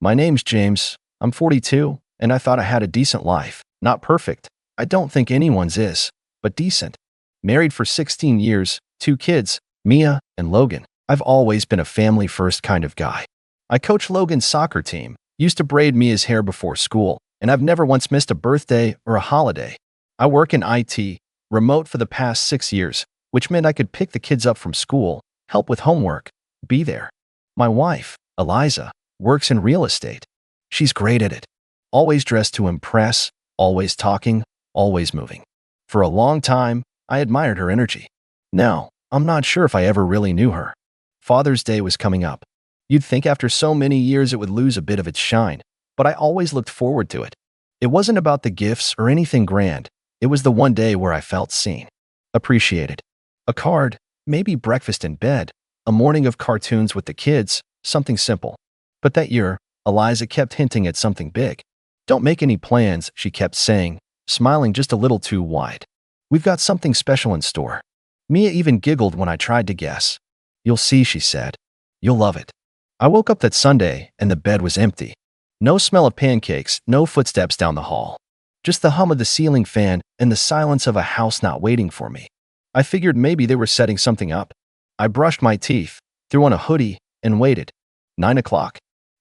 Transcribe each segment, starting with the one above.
My name's James. I'm 42, and I thought I had a decent life. Not perfect. I don't think anyone's is, but decent. Married for 16 years, 2 kids, Mia and Logan. I've always been a family-first kind of guy. I coach Logan's soccer team, used to braid Mia's hair before school, and I've never once missed a birthday or a holiday. I work in IT, remote for the past 6 years, which meant I could pick the kids up from school, help with homework, be there. My wife, Eliza, works in real estate. She's great at it. Always dressed to impress, always talking, always moving. For a long time, I admired her energy. Now, I'm not sure if I ever really knew her. Father's Day was coming up. You'd think after so many years it would lose a bit of its shine, but I always looked forward to it. It wasn't about the gifts or anything grand. It was the one day where I felt seen, appreciated. A card, maybe breakfast in bed, a morning of cartoons with the kids, something simple. But that year, Eliza kept hinting at something big. Don't make any plans, she kept saying, smiling just a little too wide. We've got something special in store. Mia even giggled when I tried to guess. You'll see, she said. You'll love it. I woke up that Sunday and the bed was empty. No smell of pancakes, no footsteps down the hall. Just the hum of the ceiling fan and the silence of a house not waiting for me. I figured maybe they were setting something up. I brushed my teeth, threw on a hoodie, and waited. 9 o'clock.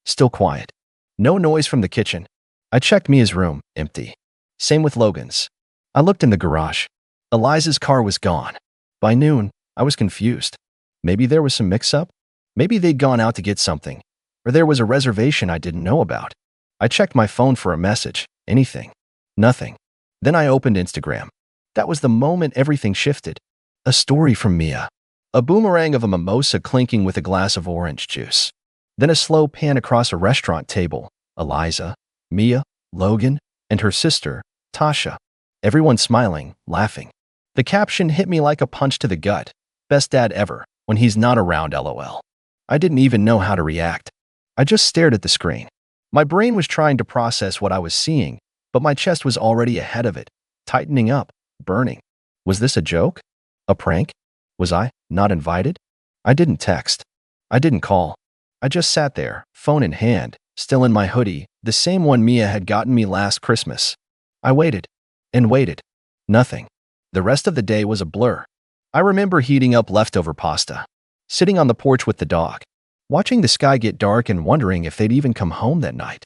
Still quiet. No noise from the kitchen. I checked Mia's room, empty. Same with Logan's. I looked in the garage. Eliza's car was gone. By noon, I was confused. Maybe there was some mix-up? Maybe they'd gone out to get something. Or there was a reservation I didn't know about. I checked my phone for a message. Anything. Nothing. Then I opened Instagram. That was the moment everything shifted. A story from Mia. A boomerang of a mimosa clinking with a glass of orange juice. Then a slow pan across a restaurant table. Eliza, Mia, Logan, and her sister, Tasha. Everyone smiling, laughing. The caption hit me like a punch to the gut. Best dad ever, when he's not around, LOL. I didn't even know how to react. I just stared at the screen. My brain was trying to process what I was seeing, but my chest was already ahead of it, tightening up, burning. Was this a joke? A prank? Was I not invited? I didn't text. I didn't call. I just sat there, phone in hand, still in my hoodie, the same one Mia had gotten me last Christmas. I waited and waited. Nothing. The rest of the day was a blur. I remember heating up leftover pasta, sitting on the porch with the dog, watching the sky get dark and wondering if they'd even come home that night.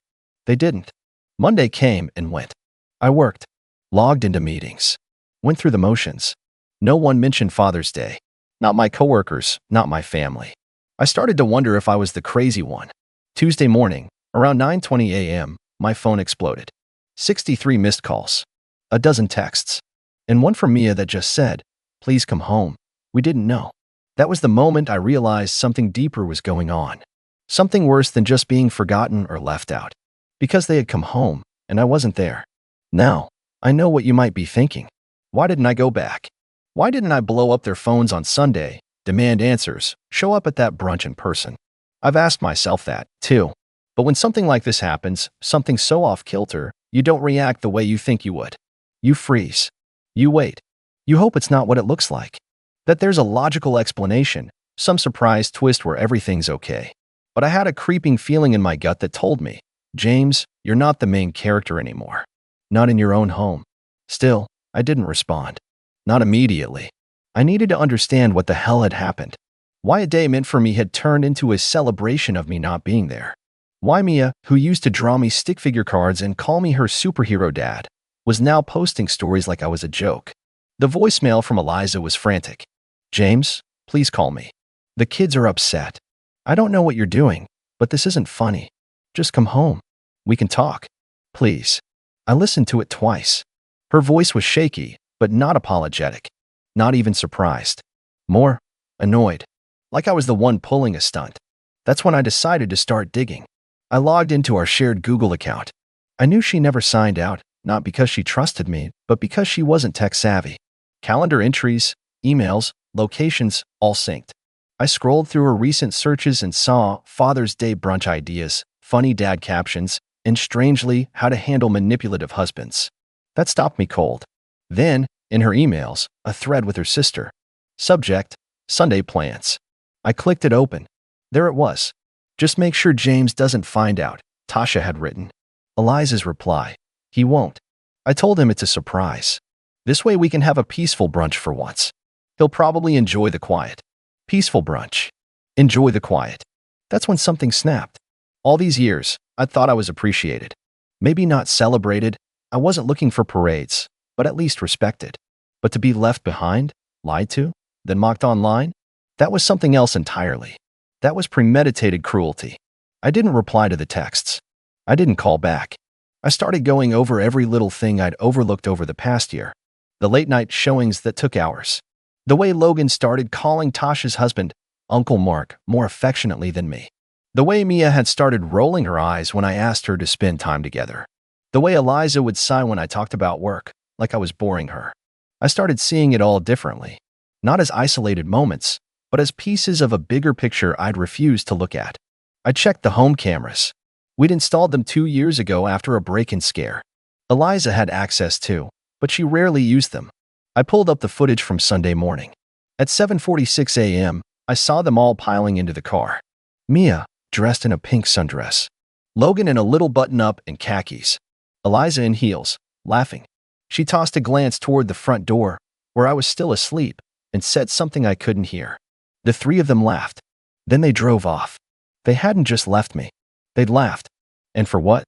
They didn't. Monday came and went. I worked, logged into meetings, went through the motions. No one mentioned Father's Day. Not my coworkers, not my family. I started to wonder if I was the crazy one. Tuesday morning, around 9:20 a.m., my phone exploded. 63 missed calls, a dozen texts, and one from Mia that just said, "Please come home. We didn't know." That was the moment I realized something deeper was going on. Something worse than just being forgotten or left out. Because they had come home, and I wasn't there. Now, I know what you might be thinking. Why didn't I go back? Why didn't I blow up their phones on Sunday, demand answers, show up at that brunch in person? I've asked myself that, too. But when something like this happens, something so off-kilter, you don't react the way you think you would. You freeze. You wait. You hope it's not what it looks like. That there's a logical explanation, some surprise twist where everything's okay. But I had a creeping feeling in my gut that told me, James, you're not the main character anymore. Not in your own home. Still, I didn't respond. Not immediately. I needed to understand what the hell had happened. Why a day meant for me had turned into a celebration of me not being there. Why Mia, who used to draw me stick figure cards and call me her superhero dad, was now posting stories like I was a joke. The voicemail from Eliza was frantic. James, please call me. The kids are upset. I don't know what you're doing, but this isn't funny. Just come home. We can talk. Please. I listened to it twice. Her voice was shaky, but not apologetic. Not even surprised. More annoyed. Like I was the one pulling a stunt. That's when I decided to start digging. I logged into our shared Google account. I knew she never signed out, not because she trusted me, but because she wasn't tech-savvy. Calendar entries, emails, locations, all synced. I scrolled through her recent searches and saw Father's Day brunch ideas, funny dad captions, and strangely, how to handle manipulative husbands. That stopped me cold. Then, in her emails, a thread with her sister. Subject, Sunday plans. I clicked it open. There it was. Just make sure James doesn't find out. Tasha had written. Eliza's reply. He won't. I told him it's a surprise. This way we can have a peaceful brunch for once. He'll probably enjoy the quiet. Peaceful brunch. Enjoy the quiet. That's when something snapped. All these years, I thought I was appreciated. Maybe not celebrated. I wasn't looking for parades, but at least respected. But to be left behind, lied to, then mocked online? That was something else entirely. That was premeditated cruelty. I didn't reply to the texts. I didn't call back. I started going over every little thing I'd overlooked over the past year. The late-night showings that took hours. The way Logan started calling Tasha's husband Uncle Mark more affectionately than me. The way Mia had started rolling her eyes when I asked her to spend time together. The way Eliza would sigh when I talked about work, like I was boring her. I started seeing it all differently. Not as isolated moments, but as pieces of a bigger picture I'd refused to look at. I checked the home cameras. We'd installed them 2 years ago after a break-in scare. Eliza had access too, but she rarely used them. I pulled up the footage from Sunday morning. At 7:46 a.m., I saw them all piling into the car. Mia, dressed in a pink sundress. Logan in a little button-up and khakis. Eliza in heels, laughing. She tossed a glance toward the front door, where I was still asleep, and said something I couldn't hear. The three of them laughed. Then they drove off. They hadn't just left me. They'd laughed. And for what?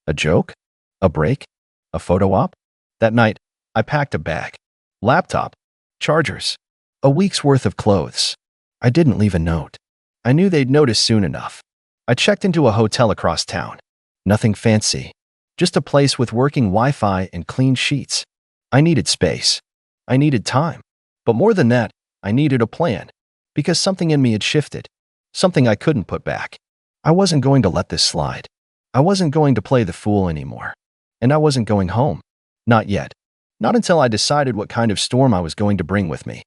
A joke? A break? A photo op? That night, I packed a bag. Laptop. Chargers. A week's worth of clothes. I didn't leave a note. I knew they'd notice soon enough. I checked into a hotel across town. Nothing fancy. Just a place with working Wi-Fi and clean sheets. I needed space. I needed time. But more than that, I needed a plan. Because something in me had shifted. Something I couldn't put back. I wasn't going to let this slide. I wasn't going to play the fool anymore. And I wasn't going home. Not yet. Not until I decided what kind of storm I was going to bring with me.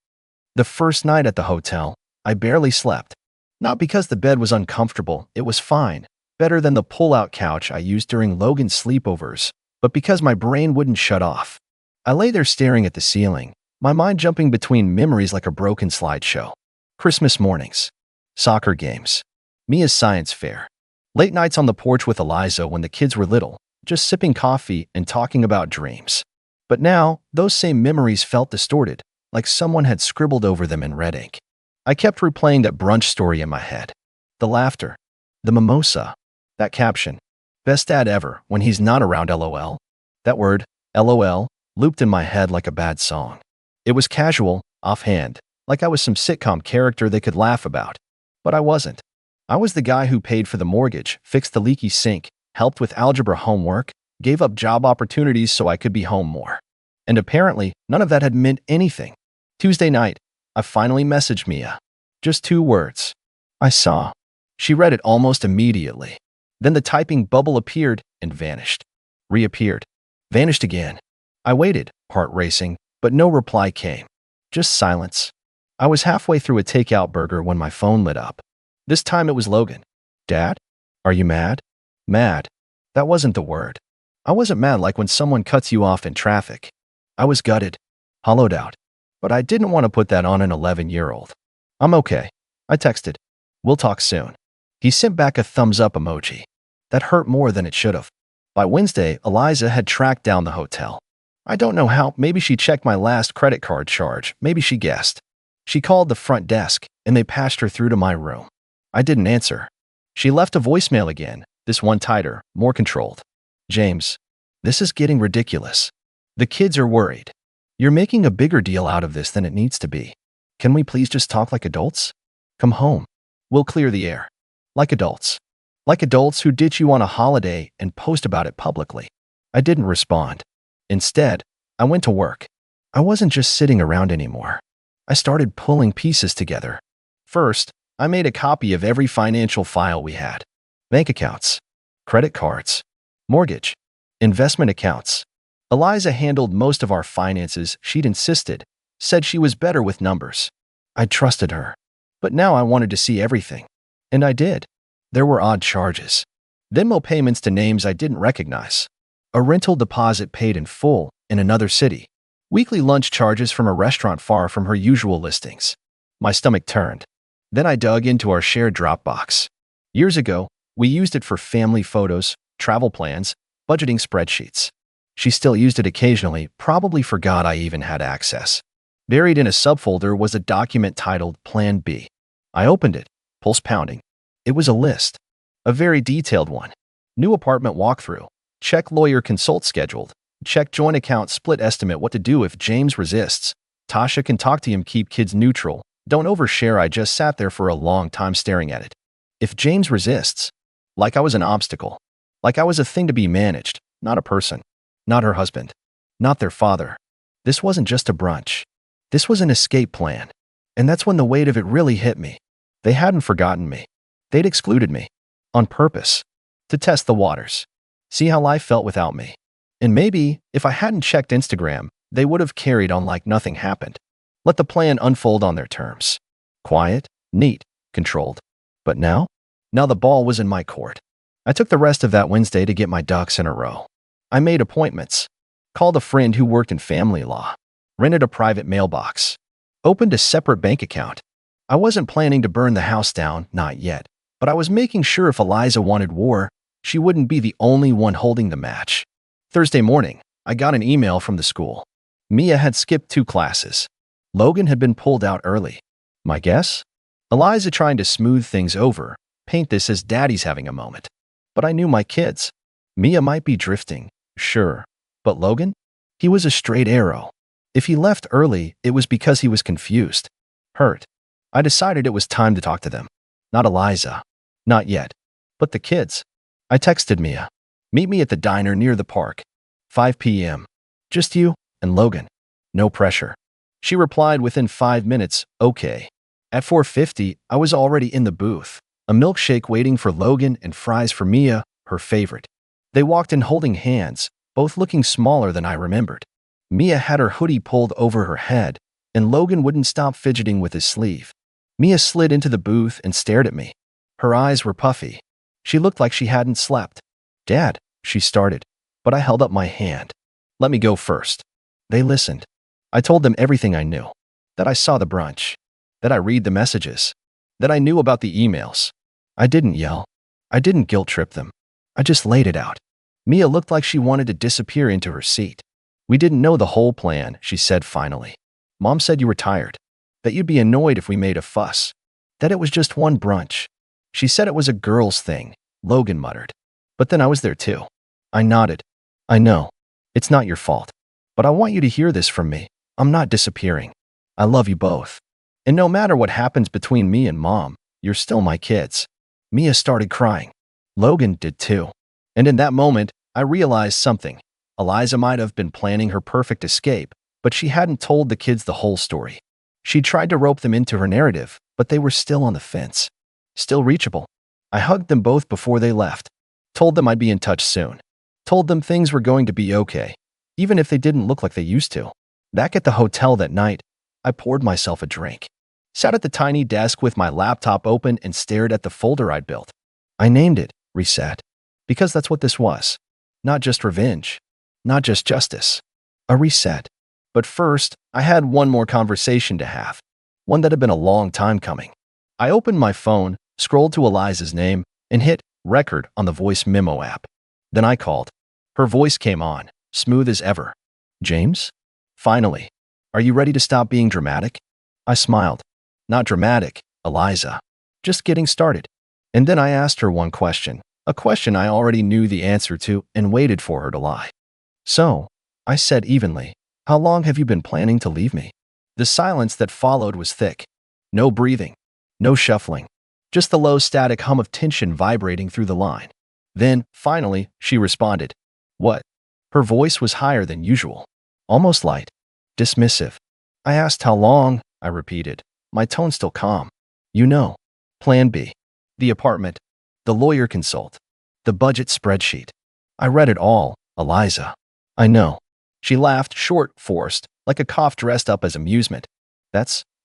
The first night at the hotel, I barely slept. Not because the bed was uncomfortable, it was fine, better than the pull-out couch I used during Logan's sleepovers, but because my brain wouldn't shut off. I lay there staring at the ceiling, my mind jumping between memories like a broken slideshow. Christmas mornings. Soccer games. Mia's science fair. Late nights on the porch with Eliza when the kids were little, just sipping coffee and talking about dreams. But now, those same memories felt distorted, like someone had scribbled over them in red ink. I kept replaying that brunch story in my head. The laughter. The mimosa. That caption. Best dad ever when he's not around LOL. That word, LOL, looped in my head like a bad song. It was casual, offhand, like I was some sitcom character they could laugh about. But I wasn't. I was the guy who paid for the mortgage, fixed the leaky sink, helped with algebra homework, gave up job opportunities so I could be home more. And apparently, none of that had meant anything. Tuesday night, I finally messaged Mia. Just 2 words. I saw. She read it almost immediately. Then the typing bubble appeared and vanished. Reappeared. Vanished again. I waited, heart racing, but no reply came. Just silence. I was halfway through a takeout burger when my phone lit up. This time it was Logan. Dad? Are you mad? Mad. That wasn't the word. I wasn't mad like when someone cuts you off in traffic. I was gutted. Hollowed out. But I didn't want to put that on an 11-year-old. I'm okay. I texted. We'll talk soon. He sent back a thumbs up emoji. That hurt more than it should have. By Wednesday, Eliza had tracked down the hotel. I don't know how, maybe she checked my last credit card charge, maybe she guessed. She called the front desk, and they patched her through to my room. I didn't answer. She left a voicemail again, this one tighter, more controlled. James, this is getting ridiculous. The kids are worried. You're making a bigger deal out of this than it needs to be. Can we please just talk like adults? Come home. We'll clear the air. Like adults. Like adults who ditch you on a holiday and post about it publicly. I didn't respond. Instead, I went to work. I wasn't just sitting around anymore. I started pulling pieces together. First, I made a copy of every financial file we had. Bank accounts, credit cards, mortgage, investment accounts. Eliza handled most of our finances, she'd insisted, said she was better with numbers. I trusted her. But now I wanted to see everything. And I did. There were odd charges. Venmo payments to names I didn't recognize. A rental deposit paid in full in another city. Weekly lunch charges from a restaurant far from her usual listings. My stomach turned. Then I dug into our shared Dropbox. Years ago, we used it for family photos, travel plans, budgeting spreadsheets. She still used it occasionally, probably forgot I even had access. Buried in a subfolder was a document titled Plan B. I opened it, pulse pounding. It was a list. A very detailed one. New apartment walkthrough. Check lawyer consult scheduled. Check joint account split estimate what to do if James resists. Tasha can talk to him, keep kids neutral. Don't overshare. I just sat there for a long time staring at it. If James resists, like I was an obstacle, like I was a thing to be managed, not a person, not her husband, not their father. This wasn't just a brunch. This was an escape plan. And that's when the weight of it really hit me. They hadn't forgotten me. They'd excluded me. On purpose. To test the waters. See how life felt without me. And maybe, if I hadn't checked Instagram, they would have carried on like nothing happened. Let the plan unfold on their terms. Quiet, neat, controlled. But now? Now the ball was in my court. I took the rest of that Wednesday to get my ducks in a row. I made appointments. Called a friend who worked in family law. Rented a private mailbox. Opened a separate bank account. I wasn't planning to burn the house down, not yet. But I was making sure if Eliza wanted war, she wouldn't be the only one holding the match. Thursday morning, I got an email from the school. Mia had skipped 2 classes. Logan had been pulled out early. My guess? Eliza trying to smooth things over, paint this as daddy's having a moment. But I knew my kids. Mia might be drifting, sure. But Logan? He was a straight arrow. If he left early, it was because he was confused. Hurt. I decided it was time to talk to them. Not Eliza. Not yet. But the kids. I texted Mia. Meet me at the diner near the park. 5 p.m. Just you and Logan. No pressure. She replied within 5 minutes, okay. At 4:50, I was already in the booth. A milkshake waiting for Logan and fries for Mia, her favorite. They walked in holding hands, both looking smaller than I remembered. Mia had her hoodie pulled over her head, and Logan wouldn't stop fidgeting with his sleeve. Mia slid into the booth and stared at me. Her eyes were puffy. She looked like she hadn't slept. Dad, she started, but I held up my hand. Let me go first. They listened. I told them everything I knew. That I saw the brunch. That I read the messages. That I knew about the emails. I didn't yell. I didn't guilt trip them. I just laid it out. Mia looked like she wanted to disappear into her seat. We didn't know the whole plan, she said finally. Mom said you were tired. That you'd be annoyed if we made a fuss. That it was just one brunch. She said it was a girl's thing, Logan muttered. But then I was there too. I nodded. I know. It's not your fault. But I want you to hear this from me. I'm not disappearing. I love you both. And no matter what happens between me and Mom, you're still my kids. Mia started crying. Logan did too. And in that moment, I realized something. Eliza might have been planning her perfect escape, but she hadn't told the kids the whole story. She tried to rope them into her narrative, but they were still on the fence. Still reachable. I hugged them both before they left. Told them I'd be in touch soon. Told them things were going to be okay, even if they didn't look like they used to. Back at the hotel that night, I poured myself a drink. Sat at the tiny desk with my laptop open and stared at the folder I'd built. I named it Reset, because that's what this was. Not just revenge. Not just justice. A reset. But first, I had one more conversation to have. One that had been a long time coming. I opened my phone, scrolled to Eliza's name, and hit record on the voice memo app. Then I called. Her voice came on, smooth as ever. James? Finally. Are you ready to stop being dramatic? I smiled. Not dramatic, Eliza. Just getting started. And then I asked her one question, a question I already knew the answer to and waited for her to lie. So, I said evenly, how long have you been planning to leave me? The silence that followed was thick. No breathing. No shuffling. Just the low static hum of tension vibrating through the line. Then, finally, she responded. What? Her voice was higher than usual. Almost light. Dismissive. I asked how long, I repeated, my tone still calm. You know. Plan B. The apartment. The lawyer consult. The budget spreadsheet. I read it all, Eliza. I know. She laughed short, forced, like a cough dressed up as amusement.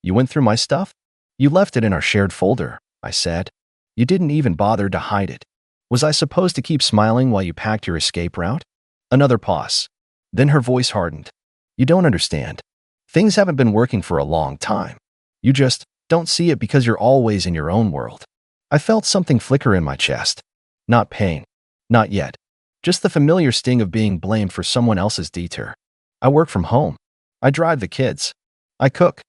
You went through my stuff? You left it in our shared folder, I said. You didn't even bother to hide it. Was I supposed to keep smiling while you packed your escape route? Another pause. Then her voice hardened. You don't understand. Things haven't been working for a long time. You just don't see it because you're always in your own world. I felt something flicker in my chest. Not pain. Not yet. Just the familiar sting of being blamed for someone else's detour. I work from home. I drive the kids. I cook.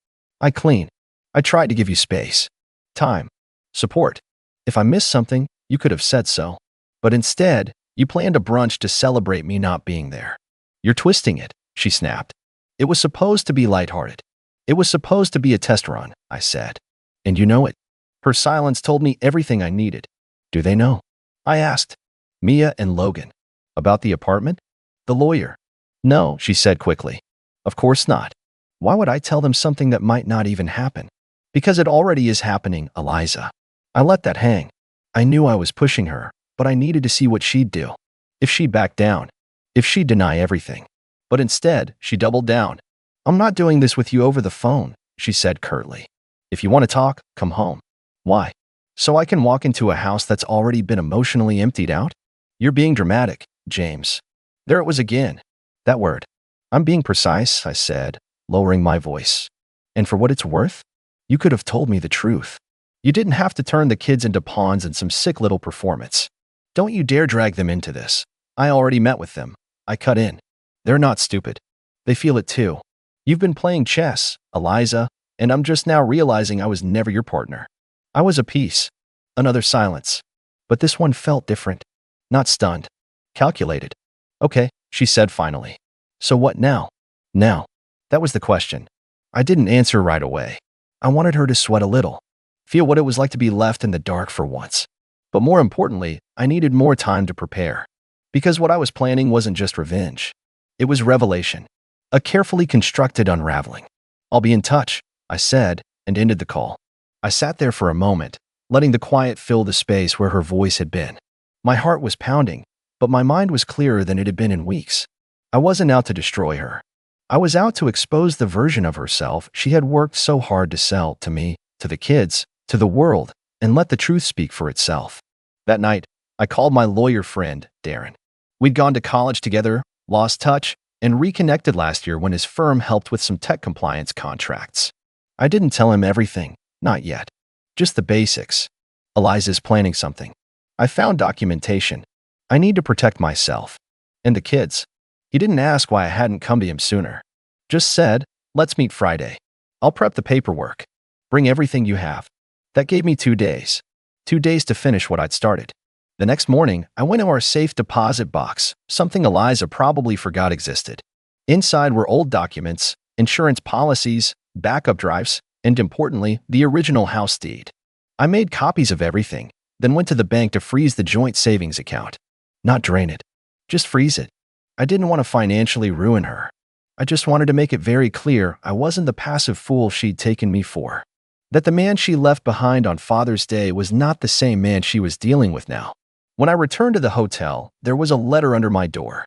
I clean. I try to give you space, time, support. If I missed something, you could have said so. But instead, you planned a brunch to celebrate me not being there. You're twisting it, she snapped. It was supposed to be lighthearted. It was supposed to be a test run, I said. And you know it. Her silence told me everything I needed. Do they know? I asked. Mia and Logan. About the apartment? The lawyer. No, she said quickly. Of course not. Why would I tell them something that might not even happen? Because it already is happening, Eliza. I let that hang. I knew I was pushing her, but I needed to see what she'd do. If she'd back down. If she'd deny everything. But instead, she doubled down. I'm not doing this with you over the phone, she said curtly. If you want to talk, come home. Why? So I can walk into a house that's already been emotionally emptied out? You're being dramatic, James. There it was again. That word. I'm being precise, I said, lowering my voice. And for what it's worth, you could have told me the truth. You didn't have to turn the kids into pawns in some sick little performance. Don't you dare drag them into this. I already met with them. I cut in. They're not stupid. They feel it too. You've been playing chess, Eliza, and I'm just now realizing I was never your partner. I was a piece. Another silence. But this one felt different. Not stunned. Calculated. Okay, she said finally. So what now? Now. That was the question. I didn't answer right away. I wanted her to sweat a little. Feel what it was like to be left in the dark for once. But more importantly, I needed more time to prepare. Because what I was planning wasn't just revenge. It was revelation. A carefully constructed unraveling. I'll be in touch, I said, and ended the call. I sat there for a moment, letting the quiet fill the space where her voice had been. My heart was pounding, but my mind was clearer than it had been in weeks. I wasn't out to destroy her. I was out to expose the version of herself she had worked so hard to sell to me, to the kids, to the world, and let the truth speak for itself. That night, I called my lawyer friend, Darren. We'd gone to college together, lost touch, and reconnected last year when his firm helped with some tech compliance contracts. I didn't tell him everything, not yet. Just the basics. Eliza's planning something. I found documentation. I need to protect myself. And the kids. He didn't ask why I hadn't come to him sooner. Just said, let's meet Friday. I'll prep the paperwork. Bring everything you have. That gave me 2 days. 2 days to finish what I'd started. The next morning, I went to our safe deposit box, something Eliza probably forgot existed. Inside were old documents, insurance policies, backup drives, and importantly, the original house deed. I made copies of everything, then went to the bank to freeze the joint savings account. Not drain it. Just freeze it. I didn't want to financially ruin her. I just wanted to make it very clear I wasn't the passive fool she'd taken me for. That the man she left behind on Father's Day was not the same man she was dealing with now. When I returned to the hotel, there was a letter under my door.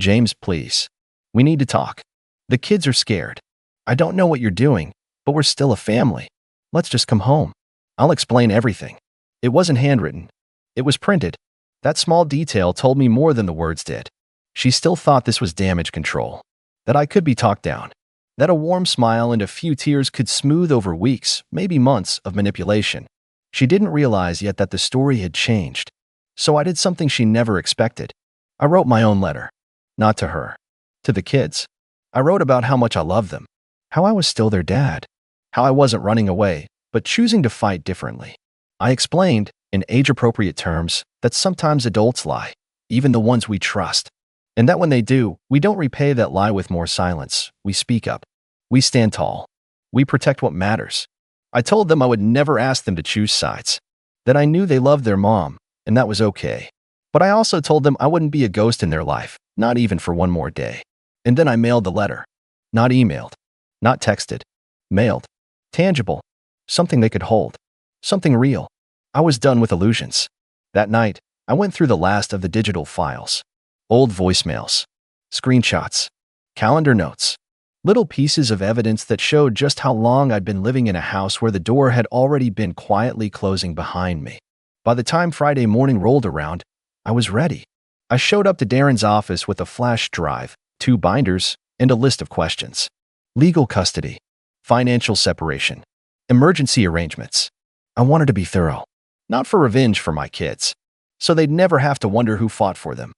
James, please. We need to talk. The kids are scared. I don't know what you're doing, but we're still a family. Let's just come home. I'll explain everything. It wasn't handwritten. It was printed. That small detail told me more than the words did. She still thought this was damage control. That I could be talked down. That a warm smile and a few tears could smooth over weeks, maybe months, of manipulation. She didn't realize yet that the story had changed. So I did something she never expected. I wrote my own letter. Not to her. To the kids. I wrote about how much I loved them. How I was still their dad. How I wasn't running away, but choosing to fight differently. I explained, in age-appropriate terms, that sometimes adults lie, even the ones we trust. And that when they do, we don't repay that lie with more silence. We speak up. We stand tall. We protect what matters. I told them I would never ask them to choose sides. That I knew they loved their mom, and that was okay. But I also told them I wouldn't be a ghost in their life, not even for one more day. And then I mailed the letter. Not emailed. Not texted. Mailed. Tangible. Something they could hold. Something real. I was done with illusions. That night, I went through the last of the digital files. Old voicemails. Screenshots. Calendar notes. Little pieces of evidence that showed just how long I'd been living in a house where the door had already been quietly closing behind me. By the time Friday morning rolled around, I was ready. I showed up to Darren's office with a flash drive, 2 binders, and a list of questions. Legal custody. Financial separation. Emergency arrangements. I wanted to be thorough. Not for revenge for my kids. So they'd never have to wonder who fought for them.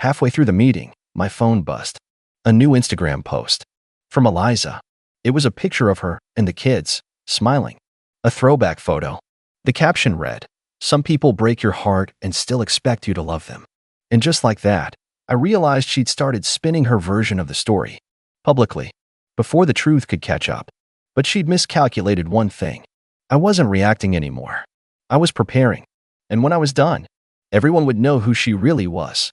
Halfway through the meeting, my phone buzzed. A new Instagram post. From Eliza. It was a picture of her and the kids, smiling. A throwback photo. The caption read, "Some people break your heart and still expect you to love them." And just like that, I realized she'd started spinning her version of the story. Publicly. Before the truth could catch up. But she'd miscalculated one thing. I wasn't reacting anymore. I was preparing. And when I was done, everyone would know who she really was.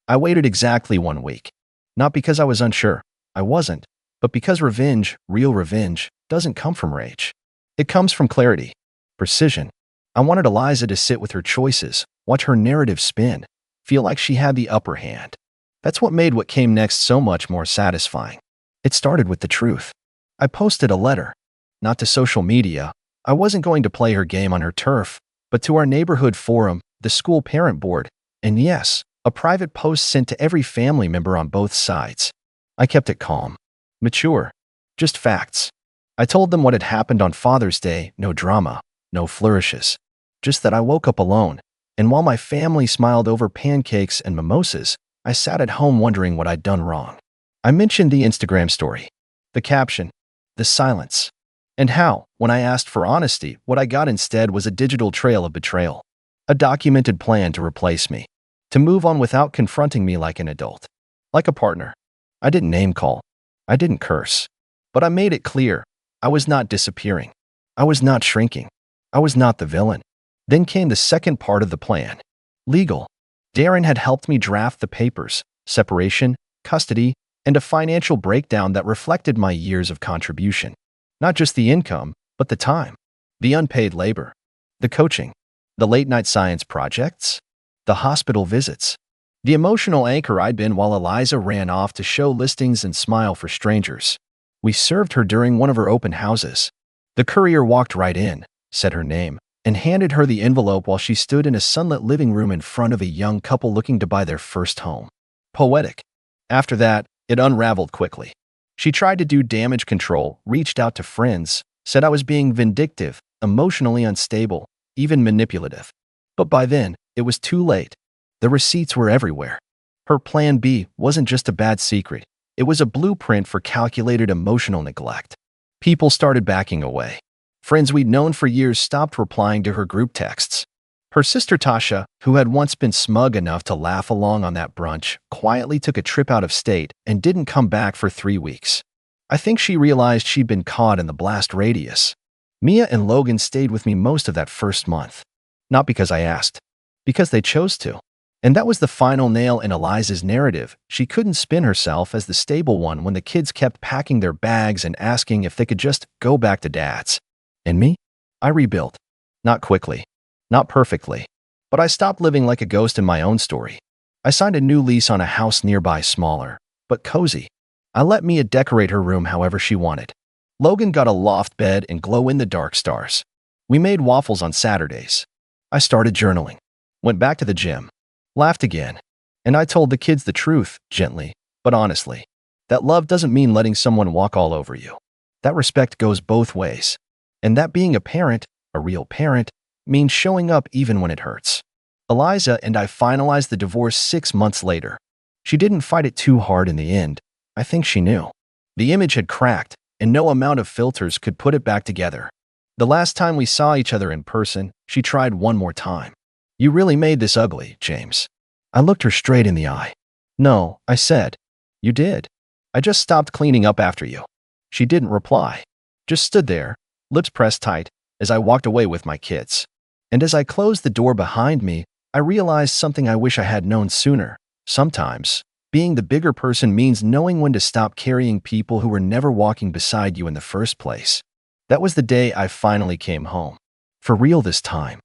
I waited exactly 1 week. Not because I was unsure. I wasn't. But because revenge, real revenge, doesn't come from rage. It comes from clarity. Precision. I wanted Eliza to sit with her choices, watch her narrative spin, feel like she had the upper hand. That's what made what came next so much more satisfying. It started with the truth. I posted a letter. Not to social media. I wasn't going to play her game on her turf, but to our neighborhood forum, the school parent board, and yes, a private post sent to every family member on both sides. I kept it calm. Mature. Just facts. I told them what had happened on Father's Day, no drama, no flourishes. Just that I woke up alone, and while my family smiled over pancakes and mimosas, I sat at home wondering what I'd done wrong. I mentioned the Instagram story, the caption, the silence, and how, when I asked for honesty, what I got instead was a digital trail of betrayal. A documented plan to replace me, to move on without confronting me like an adult, like a partner. I didn't name call. I didn't curse. But I made it clear, I was not disappearing. I was not shrinking. I was not the villain. Then came the second part of the plan. Legal. Darren had helped me draft the papers, separation, custody, and a financial breakdown that reflected my years of contribution. Not just the income, but the time, the unpaid labor, the coaching, the late-night science projects, the hospital visits, the emotional anchor I'd been while Eliza ran off to show listings and smile for strangers. We served her during one of her open houses. The courier walked right in, said her name, and handed her the envelope while she stood in a sunlit living room in front of a young couple looking to buy their first home. Poetic. After that, it unraveled quickly. She tried to do damage control, reached out to friends, said I was being vindictive, emotionally unstable, even manipulative. But by then, it was too late. The receipts were everywhere. Her plan B wasn't just a bad secret. It was a blueprint for calculated emotional neglect. People started backing away. Friends we'd known for years stopped replying to her group texts. Her sister Tasha, who had once been smug enough to laugh along on that brunch, quietly took a trip out of state and didn't come back for 3 weeks. I think she realized she'd been caught in the blast radius. Mia and Logan stayed with me most of that first month. Not because I asked, because they chose to. And that was the final nail in Eliza's narrative. She couldn't spin herself as the stable one when the kids kept packing their bags and asking if they could just go back to dad's. And me? I rebuilt. Not quickly. Not perfectly. But I stopped living like a ghost in my own story. I signed a new lease on a house nearby, smaller, but cozy. I let Mia decorate her room however she wanted. Logan got a loft bed and glow-in-the-dark stars. We made waffles on Saturdays. I started journaling. Went back to the gym. Laughed again. And I told the kids the truth, gently, but honestly. That love doesn't mean letting someone walk all over you. That respect goes both ways. And that being a parent, a real parent, means showing up even when it hurts. Eliza and I finalized the divorce 6 months later. She didn't fight it too hard in the end. I think she knew. The image had cracked, and no amount of filters could put it back together. The last time we saw each other in person, she tried one more time. "You really made this ugly, James." I looked her straight in the eye. "No," I said. "You did. I just stopped cleaning up after you." She didn't reply. Just stood there, lips pressed tight, as I walked away with my kids. And as I closed the door behind me, I realized something I wish I had known sooner. Sometimes, being the bigger person means knowing when to stop carrying people who were never walking beside you in the first place. That was the day I finally came home. For real this time.